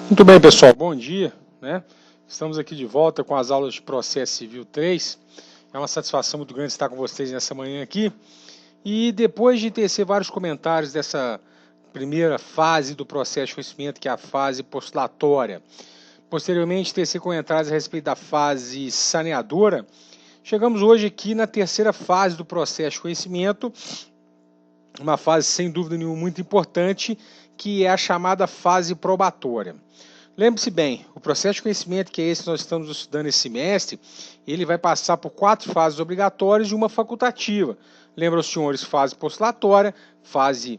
Muito bem, pessoal, bom dia, né? Estamos aqui de volta com as aulas de Processo Civil 3. É uma satisfação muito grande estar com vocês nessa manhã aqui. E depois de tecer vários comentários dessa primeira fase do processo de conhecimento, que é a fase postulatória, posteriormente tecer comentários a respeito da fase saneadora, chegamos hoje aqui na terceira fase do processo de conhecimento, uma fase sem dúvida nenhuma muito importante, que é a chamada fase probatória. Lembre-se bem, o processo de conhecimento, que é esse que nós estamos estudando esse semestre, ele vai passar por 4 fases obrigatórias e uma facultativa. Lembra os senhores, fase postulatória, fase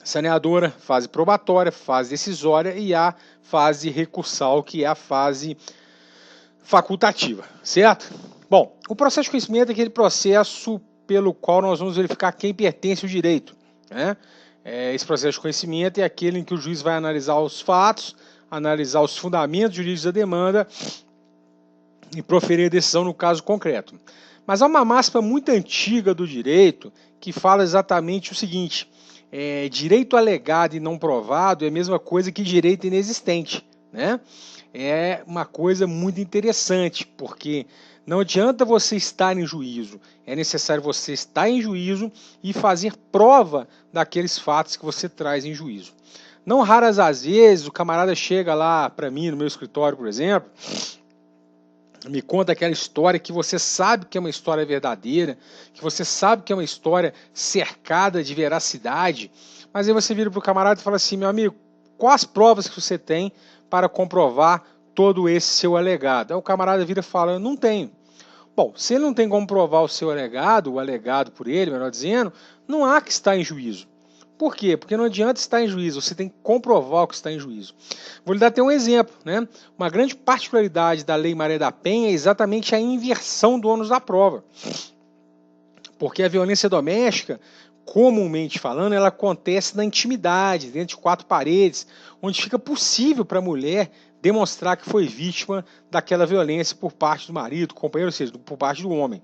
saneadora, fase probatória, fase decisória e a fase recursal, que é a fase facultativa, certo? Bom, o processo de conhecimento é aquele processo pelo qual nós vamos verificar quem pertence ao direito, né? Esse processo de conhecimento é aquele em que o juiz vai analisar os fatos, analisar os fundamentos jurídicos da demanda e proferir a decisão no caso concreto. Mas há uma máxima muito antiga do direito que fala exatamente o seguinte: direito alegado e não provado é a mesma coisa que direito inexistente, né? É uma coisa muito interessante, porque não adianta você estar em juízo, é necessário você estar em juízo e fazer prova daqueles fatos que você traz em juízo. Não raras às vezes o camarada chega lá para mim no meu escritório, por exemplo, me conta aquela história que você sabe que é uma história verdadeira, que você sabe que é uma história cercada de veracidade, mas aí você vira para o camarada e fala assim: meu amigo, quais as provas que você tem para comprovar todo esse seu alegado? Aí o camarada vira e fala: eu não tenho. Bom, se ele não tem como provar o seu alegado, o alegado por ele, melhor dizendo, não há que estar em juízo. Por quê? Porque não adianta estar em juízo, você tem que comprovar o que está em juízo. Vou lhe dar até um exemplo, né? Uma grande particularidade da Lei Maria da Penha é exatamente a inversão do ônus da prova. Porque a violência doméstica, comumente falando, ela acontece na intimidade, dentro de 4 paredes, onde fica possível para a mulher demonstrar que foi vítima daquela violência por parte do marido, companheiro, ou seja, por parte do homem.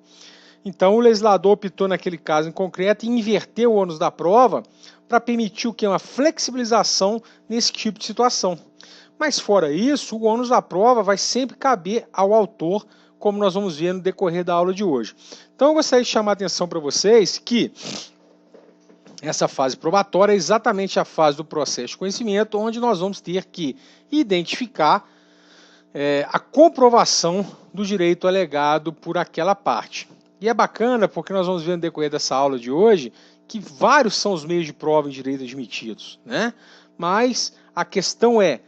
Então o legislador optou naquele caso em concreto em inverter o ônus da prova para permitir o que? Uma flexibilização nesse tipo de situação. Mas fora isso, o ônus da prova vai sempre caber ao autor, como nós vamos ver no decorrer da aula de hoje. Então eu gostaria de chamar a atenção para vocês que essa fase probatória é exatamente a fase do processo de conhecimento, onde nós vamos ter que identificar a comprovação do direito alegado por aquela parte. E é bacana porque nós vamos ver no decorrer dessa aula de hoje que vários são os meios de prova em direito admitidos, né? Mas a questão é: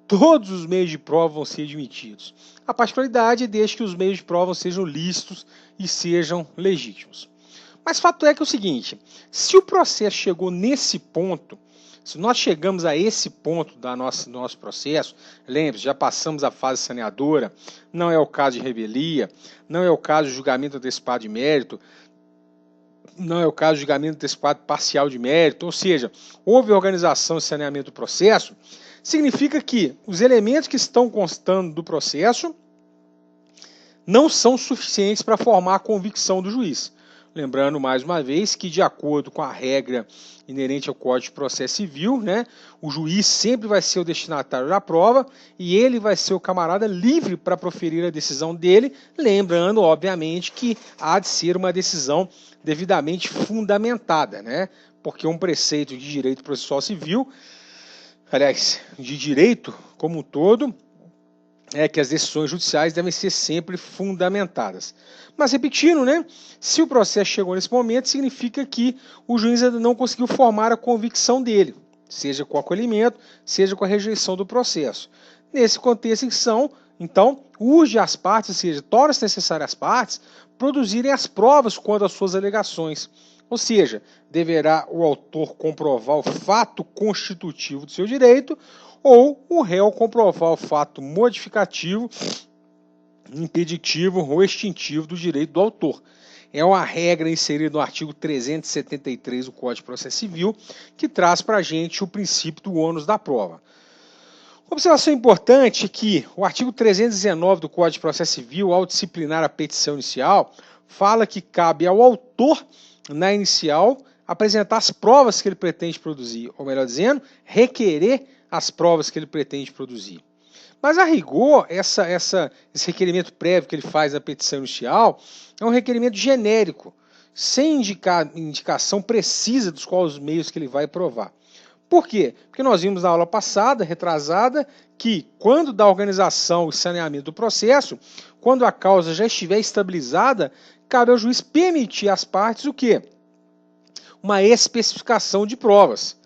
todos os meios de prova vão ser admitidos. A particularidade é desde que os meios de prova sejam lícitos e sejam legítimos. Mas fato é que é o seguinte: se o processo chegou nesse ponto, se nós chegamos a esse ponto do nosso processo, lembre-se, já passamos a fase saneadora, não é o caso de revelia, não é o caso de julgamento antecipado de mérito, não é o caso de julgamento antecipado parcial de mérito, ou seja, houve organização e saneamento do processo, significa que os elementos que estão constando do processo não são suficientes para formar a convicção do juiz. Lembrando, mais uma vez, que de acordo com a regra inerente ao Código de Processo Civil, né, o juiz sempre vai ser o destinatário da prova e ele vai ser o camarada livre para proferir a decisão dele, lembrando, obviamente, que há de ser uma decisão devidamente fundamentada, né, porque um preceito de direito processual civil, aliás, de direito como um todo, é que as decisões judiciais devem ser sempre fundamentadas. Mas repetindo, né, se o processo chegou nesse momento, significa que o juiz ainda não conseguiu formar a convicção dele, seja com o acolhimento, seja com a rejeição do processo. Nesse contexto, então, urge as partes, ou seja, torna-se necessário as partes produzirem as provas quanto às suas alegações. Ou seja, deverá o autor comprovar o fato constitutivo do seu direito ou o réu comprovar o fato modificativo, impeditivo ou extintivo do direito do autor. É uma regra inserida no artigo 373 do Código de Processo Civil, que traz para a gente o princípio do ônus da prova. Observação importante é que o artigo 319 do Código de Processo Civil, ao disciplinar a petição inicial, fala que cabe ao autor, na inicial, apresentar as provas que ele pretende produzir, ou melhor dizendo, requerer as provas que ele pretende produzir. Mas, a rigor, esse requerimento prévio que ele faz na petição inicial é um requerimento genérico, sem indicação precisa dos quais os meios que ele vai provar. Por quê? Porque nós vimos na aula passada, retrasada, que quando da organização e saneamento do processo, quando a causa já estiver estabilizada, cabe ao juiz permitir às partes o quê? Uma especificação de provas.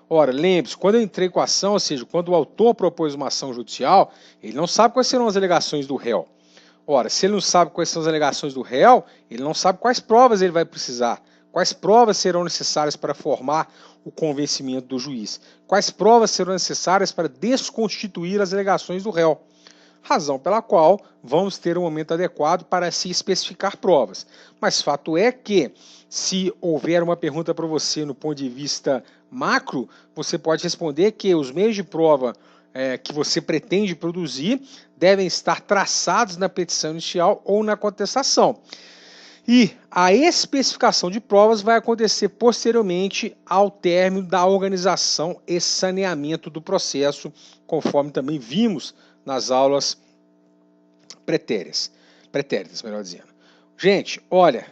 Ora, lembre-se, quando eu entrei com a ação, ou seja, quando o autor propôs uma ação judicial, ele não sabe quais serão as alegações do réu. Ora, se ele não sabe quais são as alegações do réu, ele não sabe quais provas ele vai precisar, quais provas serão necessárias para formar o convencimento do juiz, quais provas serão necessárias para desconstituir as alegações do réu. Razão pela qual vamos ter um momento adequado para se especificar provas. Mas fato é que, se houver uma pergunta para você no ponto de vista macro, você pode responder que os meios de prova que você pretende produzir devem estar traçados na petição inicial ou na contestação. E a especificação de provas vai acontecer posteriormente ao término da organização e saneamento do processo, conforme também vimos nas aulas pretéritas, melhor dizendo. Gente, olha,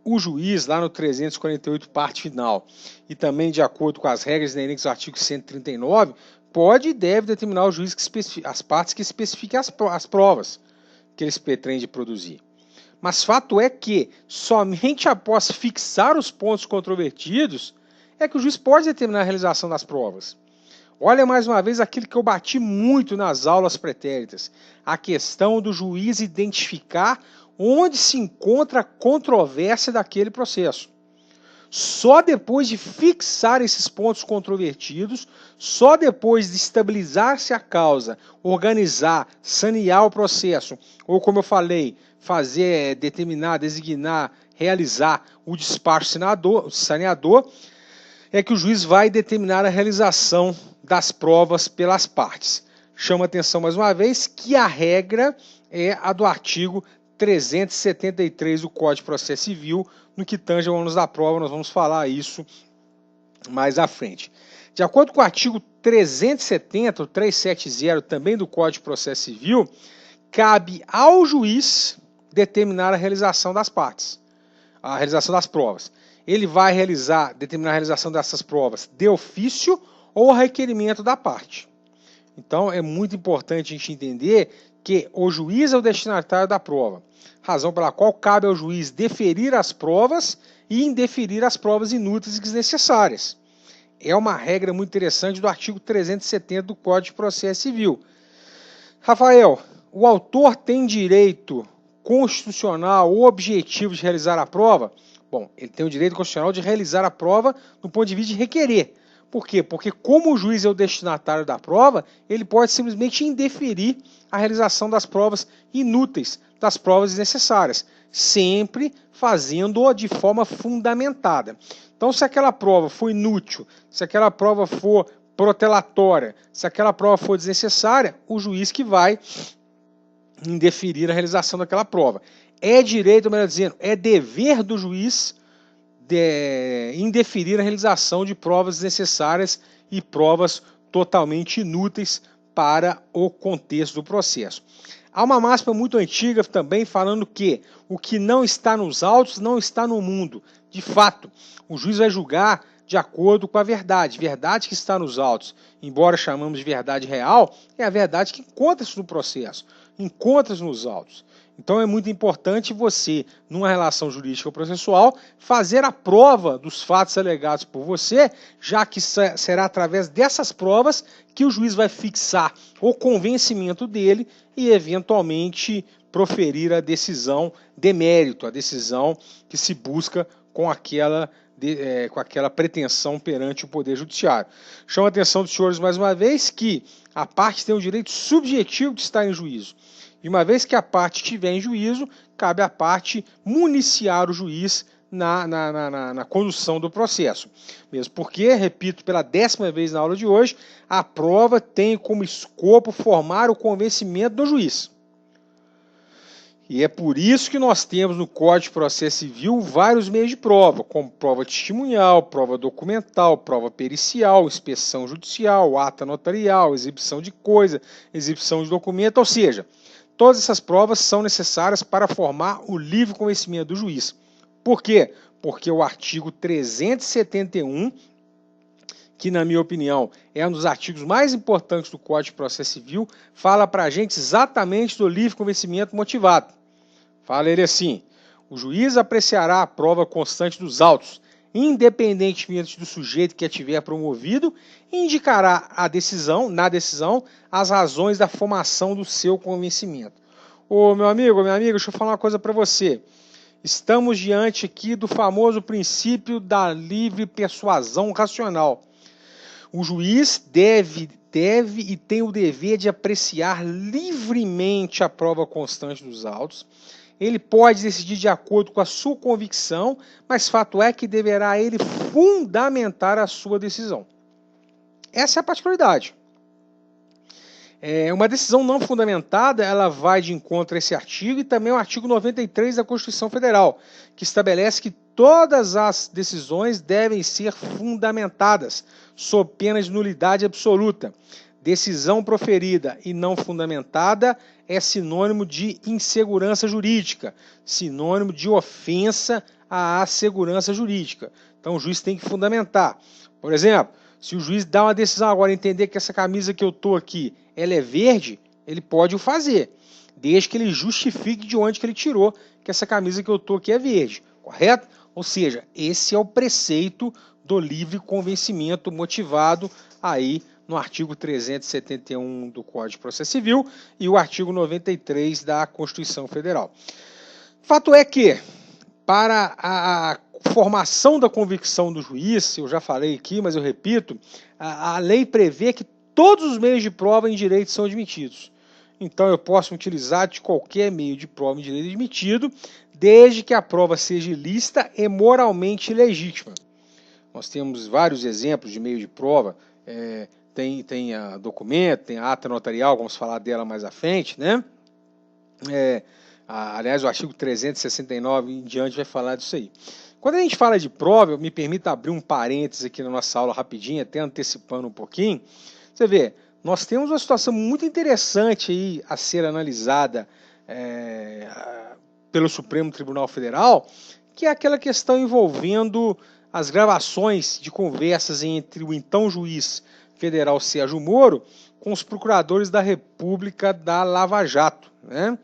o juiz lá no 348, parte final, e também de acordo com as regras inerentes ao artigo 139, pode e deve determinar o juiz as partes que especifiquem as provas que eles pretendem produzir. Mas fato é que somente após fixar os pontos controvertidos é que o juiz pode determinar a realização das provas. Olha mais uma vez aquilo que eu bati muito nas aulas pretéritas, a questão do juiz identificar onde se encontra a controvérsia daquele processo. Só depois de fixar esses pontos controvertidos, só depois de estabilizar-se a causa, organizar, sanear o processo, ou como eu falei, fazer, determinar, designar, realizar o despacho saneador, é que o juiz vai determinar a realização das provas pelas partes. Chama atenção mais uma vez que a regra é a do artigo 373 do Código de Processo Civil, no que tange ao ônus da prova, nós vamos falar isso mais à frente. De acordo com o artigo 370, 370 também do Código de Processo Civil, cabe ao juiz determinar a realização das partes, a realização das provas. Ele vai determinar a realização dessas provas de ofício ou a requerimento da parte. Então, é muito importante a gente entender que o juiz é o destinatário da prova, razão pela qual cabe ao juiz deferir as provas e indeferir as provas inúteis e desnecessárias. É uma regra muito interessante do artigo 370 do Código de Processo Civil. Rafael, o autor tem direito constitucional ou objetivo de realizar a prova? Bom, ele tem o direito constitucional de realizar a prova no ponto de vista de requerer. Por quê? Porque como o juiz é o destinatário da prova, ele pode simplesmente indeferir a realização das provas inúteis, das provas desnecessárias, sempre fazendo-o de forma fundamentada. Então, se aquela prova for inútil, se aquela prova for protelatória, se aquela prova for desnecessária, o juiz que vai indeferir a realização daquela prova. É direito, melhor dizendo, é dever do juiz indeferir a realização de provas desnecessárias e provas totalmente inúteis para o contexto do processo. Há uma máxima muito antiga também falando que o que não está nos autos não está no mundo. De fato, o juiz vai julgar de acordo com a verdade que está nos autos, embora chamamos de verdade real, é a verdade que encontra-se no processo, encontra-se nos autos. Então é muito importante você, numa relação jurídica ou processual, fazer a prova dos fatos alegados por você, já que será através dessas provas que o juiz vai fixar o convencimento dele e, eventualmente, proferir a decisão de mérito, a decisão que se busca com aquela pretensão perante o Poder Judiciário. Chamo a atenção dos senhores mais uma vez que a parte tem o direito subjetivo de estar em juízo. E uma vez que a parte estiver em juízo, cabe à parte municiar o juiz na condução do processo. Mesmo porque, repito pela 10ª vez na aula de hoje, a prova tem como escopo formar o convencimento do juiz. E é por isso que nós temos no Código de Processo Civil vários meios de prova, como prova testemunhal, prova documental, prova pericial, inspeção judicial, ata notarial, exibição de coisa, exibição de documento, ou seja, todas essas provas são necessárias para formar o livre conhecimento do juiz. Por quê? Porque o artigo 371, que na minha opinião é um dos artigos mais importantes do Código de Processo Civil, fala para a gente exatamente do livre conhecimento motivado. Fala ele assim: o juiz apreciará a prova constante dos autos, independentemente do sujeito que a tiver promovido, e indicará na decisão as razões da formação do seu convencimento. Ô meu amigo, minha amiga, deixa eu falar uma coisa para você. Estamos diante aqui do famoso princípio da livre persuasão racional. O juiz deve e tem o dever de apreciar livremente a prova constante dos autos. Ele pode decidir de acordo com a sua convicção, mas fato é que deverá ele fundamentar a sua decisão. Essa é a particularidade. Uma decisão não fundamentada, ela vai de encontro a esse artigo e também o artigo 93 da Constituição Federal, que estabelece que todas as decisões devem ser fundamentadas, sob pena de nulidade absoluta. Decisão proferida e não fundamentada é sinônimo de insegurança jurídica, sinônimo de ofensa à segurança jurídica. Então o juiz tem que fundamentar. Por exemplo, se o juiz dá uma decisão agora e entender que essa camisa que eu estou aqui, ela é verde, ele pode o fazer, desde que ele justifique de onde que ele tirou que essa camisa que eu estou aqui é verde, correto? Ou seja, esse é o preceito do livre convencimento motivado aí no artigo 371 do Código de Processo Civil e o artigo 93 da Constituição Federal. Fato é que, para a formação da convicção do juiz, eu já falei aqui, mas eu repito, a lei prevê que todos os meios de prova em direito são admitidos. Então eu posso utilizar de qualquer meio de prova em direito admitido, desde que a prova seja ilícita e moralmente legítima. Nós temos vários exemplos de meio de prova, tem a documento, tem a ata notarial, vamos falar dela mais à frente, né? Aliás, o artigo 369 em diante vai falar disso aí. Quando a gente fala de prova, me permita abrir um parênteses aqui na nossa aula rapidinho, até antecipando um pouquinho. Você vê, nós temos uma situação muito interessante aí a ser analisada pelo Supremo Tribunal Federal, que é aquela questão envolvendo as gravações de conversas entre o então juiz federal Sérgio Moro com os procuradores da República da Lava Jato, né?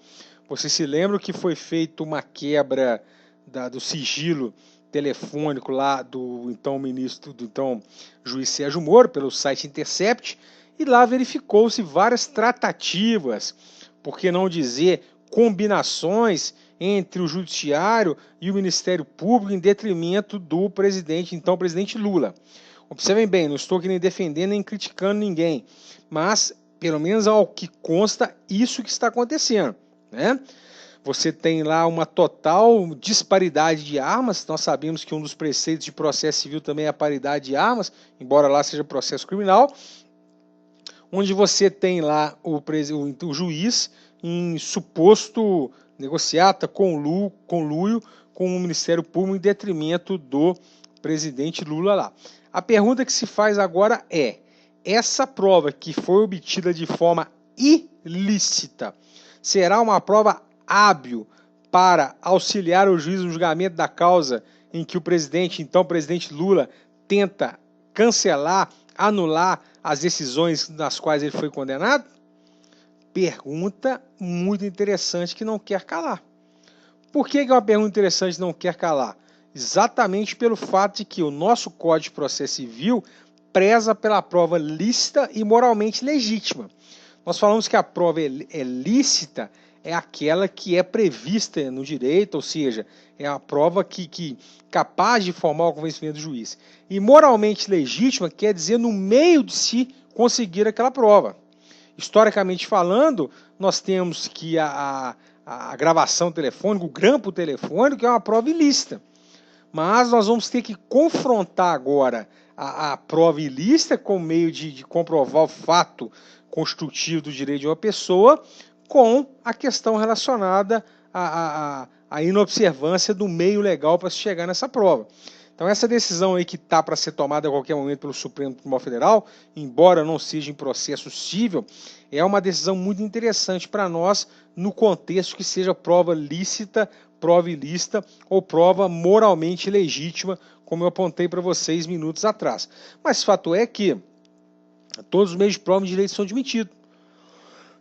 Você se lembra que foi feita uma quebra do sigilo telefônico lá do então juiz Sérgio Moro pelo site Intercept, e lá verificou-se várias tratativas, por que não dizer combinações entre o Judiciário e o Ministério Público em detrimento do então presidente Lula. Observem bem, não estou aqui nem defendendo nem criticando ninguém, mas pelo menos ao que consta isso que está acontecendo, né? Você tem lá uma total disparidade de armas. Nós sabemos que um dos preceitos de processo civil também é a paridade de armas, embora lá seja processo criminal, onde você tem lá o juiz em suposto negociata, conluio com o Ministério Público em detrimento do presidente Lula lá. A pergunta que se faz agora é: essa prova que foi obtida de forma ilícita será uma prova hábil para auxiliar o juiz no julgamento da causa em que o então presidente Lula tenta cancelar, anular as decisões nas quais ele foi condenado? Pergunta muito interessante que não quer calar. Por que é uma pergunta interessante que não quer calar? Exatamente pelo fato de que o nosso Código de Processo Civil preza pela prova lícita e moralmente legítima. Nós falamos que a prova é lícita, é aquela que é prevista no direito, ou seja, é a prova que capaz de formar o convencimento do juiz. E moralmente legítima quer dizer no meio de se conseguir aquela prova. Historicamente falando, nós temos que a gravação telefônica, o grampo telefônico, é uma prova ilícita. Mas nós vamos ter que confrontar agora a prova ilícita com meio de comprovar o fato constitutivo do direito de uma pessoa com a questão relacionada a inobservância do meio legal para se chegar nessa prova. Então essa decisão aí que está para ser tomada a qualquer momento pelo Supremo Tribunal Federal, embora não seja em processo cível, é uma decisão muito interessante para nós no contexto que seja prova lícita, prova ilícita ou prova moralmente legítima, como eu apontei para vocês minutos atrás. Mas o fato é que todos os meios de prova de direito são admitidos.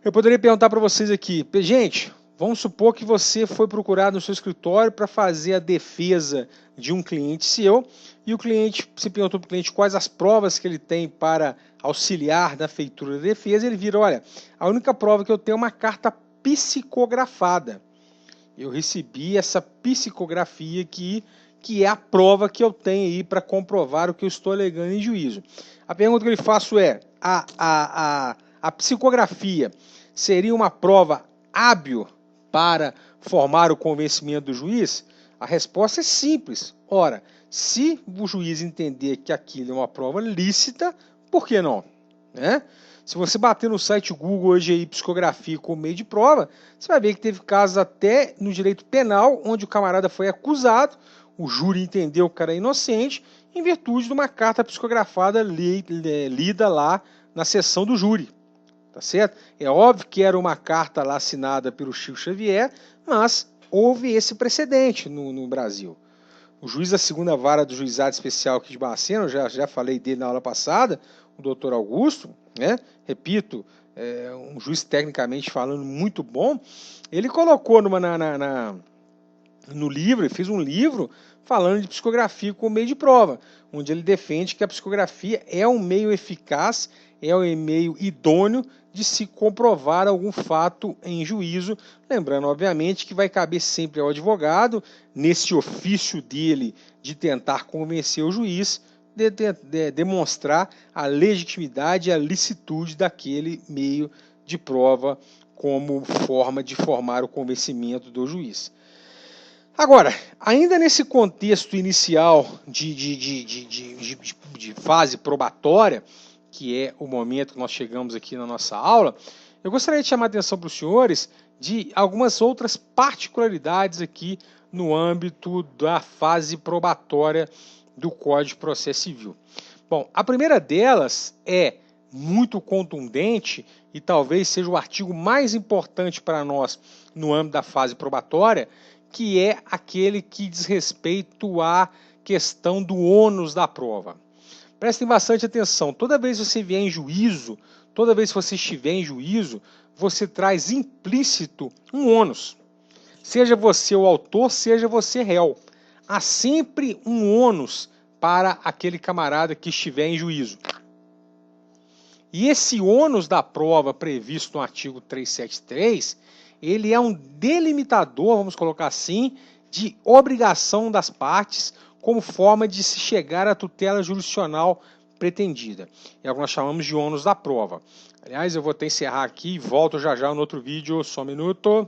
Eu poderia perguntar para vocês aqui, gente, vamos supor que você foi procurado no seu escritório para fazer a defesa de um cliente seu e o cliente, se perguntou para o cliente quais as provas que ele tem para auxiliar na feitura da defesa, ele vira, olha, a única prova que eu tenho é uma carta psicografada. Eu recebi essa psicografia aqui, que é a prova que eu tenho aí para comprovar o que eu estou alegando em juízo. A pergunta que eu lhe faço é, a psicografia seria uma prova hábil para formar o convencimento do juiz? A resposta é simples. Ora, se o juiz entender que aquilo é uma prova lícita, por que não? Né? Se você bater no site Google hoje aí, psicografia como meio de prova, você vai ver que teve casos até no direito penal, onde o camarada foi acusado, o júri entendeu que o cara é inocente, em virtude de uma carta psicografada lida lá na sessão do júri. Tá certo? É óbvio que era uma carta lá assinada pelo Chico Xavier, mas houve esse precedente no Brasil. O juiz da segunda vara do Juizado Especial aqui de Barbacena, eu já falei dele na aula passada, o doutor Augusto, né? Repito, um juiz tecnicamente falando muito bom, ele colocou no livro, ele fez um livro falando de psicografia como meio de prova, onde ele defende que a psicografia é um meio eficaz, é um meio idôneo de se comprovar algum fato em juízo, lembrando, obviamente, que vai caber sempre ao advogado, nesse ofício dele de tentar convencer o juiz, de demonstrar a legitimidade e a licitude daquele meio de prova como forma de formar o convencimento do juiz. Agora, ainda nesse contexto inicial de fase probatória, que é o momento que nós chegamos aqui na nossa aula, eu gostaria de chamar a atenção para os senhores de algumas outras particularidades aqui no âmbito da fase probatória do Código de Processo Civil. Bom, a primeira delas é muito contundente e talvez seja o artigo mais importante para nós no âmbito da fase probatória, que é aquele que diz respeito à questão do ônus da prova. Prestem bastante atenção, toda vez que você vier em juízo, toda vez que você estiver em juízo, você traz implícito um ônus. Seja você o autor, seja você réu. Há sempre um ônus para aquele camarada que estiver em juízo. E esse ônus da prova previsto no artigo 373, ele é um delimitador, vamos colocar assim, de obrigação das partes como forma de se chegar à tutela jurisdicional pretendida. É o que nós chamamos de ônus da prova. Aliás, eu vou até encerrar aqui e volto já no outro vídeo, só um minuto.